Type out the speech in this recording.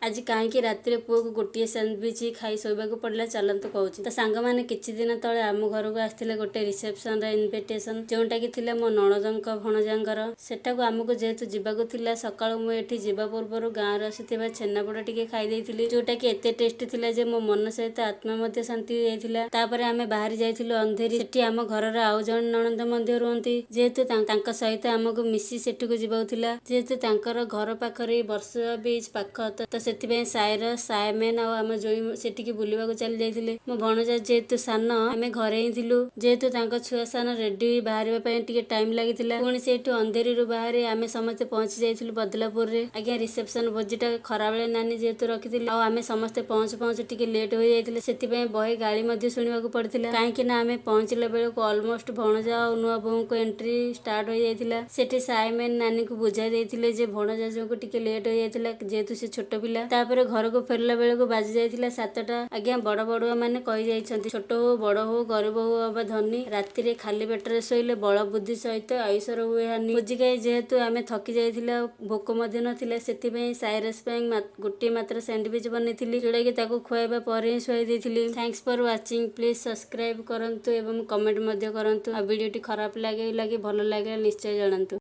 आज कहीं राति पुओ को गोटे सैंडविच खाई शोवाक पड़ा चलतु कहूँ तो सांग मैंने किछि दिन तले आम घर को आसते गोटे रिसेप्शन इनविटेशन जोटा कि थिला मो नणदंक भणजांगर सेटा को आमको जेहेतु जीवाक थिला सकाळु मु एठी जीवा पूर्व गाँव आसीथिबा छेनापोड़ टिके खाई देइथिली जोटा कि एते टेस्टी थिला जे मो मन सहित आत्मा मध्ये शांति जाइथिला। तापरे आमे बाहरी जाइथिलु अंधेरी सेठी आम घरर आउ जण नणंद मध्ये रुहंती जेहेतु तांका सहित आमको मिसी सेठी को जीवाक थिला जेहेतु तांकर घर पाखरे वर्षा बीच पाख तो सेथिबे साइरस सायमेन आ आम जोई सेठी की बुलिबाक चली जाइथिले। मो भणजा जेहेतु सान आमे घरे ही थिलु जेहेतु तांका छुआ सान रेडी बाहरिबा पय टिके टाइम लागिथिला पुणी सेठु अंधेरी रु बाहरे आमे समस्त पहुंची जाइथिलु बदलापुर रे। आज्ञा रिसेप्शन भोजीटा खराबेले नानी जेहेतु रखिथिले आ आमे समस्त पहुंच टिके लेट हो जाइथिले सेथिबे बहे गाली मध्ये सुनिबाक पड़थिला काहे कि ना आमे पहुंचले बेलको ऑलमोस्ट भणजा आ नुआ बोहू को एंट्री स्टार्ट हो जाइथिला। सेठी सायमेन नानी को बुझाई देइथिले जे भणजा जो को टिके लेट हो जाइथिला जेहेतु से छोट पिला। तापरे घर को फेरला बेलको बाजी जाइथिला 7टा। आज्ञा बड़ बड़ुआ माने कहि जाइछन्ति छोट हो बड़ हो गरीब हो अबा धनी राति रे खाली पेटरे सोइले बळ बुद्धि सहित आयुषर हुए हानि। बुझी गई जेहेतु आमे थकी जाइथिला भोक मध्ये नथिला सेथिबे साइरस पे गोटे मात्र सैंडविच बनेथिली जोडा कि ताको खुआइबा परे सोई देथिली। Thanks for watching please subscribe करंतु एवं कमेंट मध्ये करंतु। आ वीडियोटी खराब लागे भल लागे निश्चय जणांतु।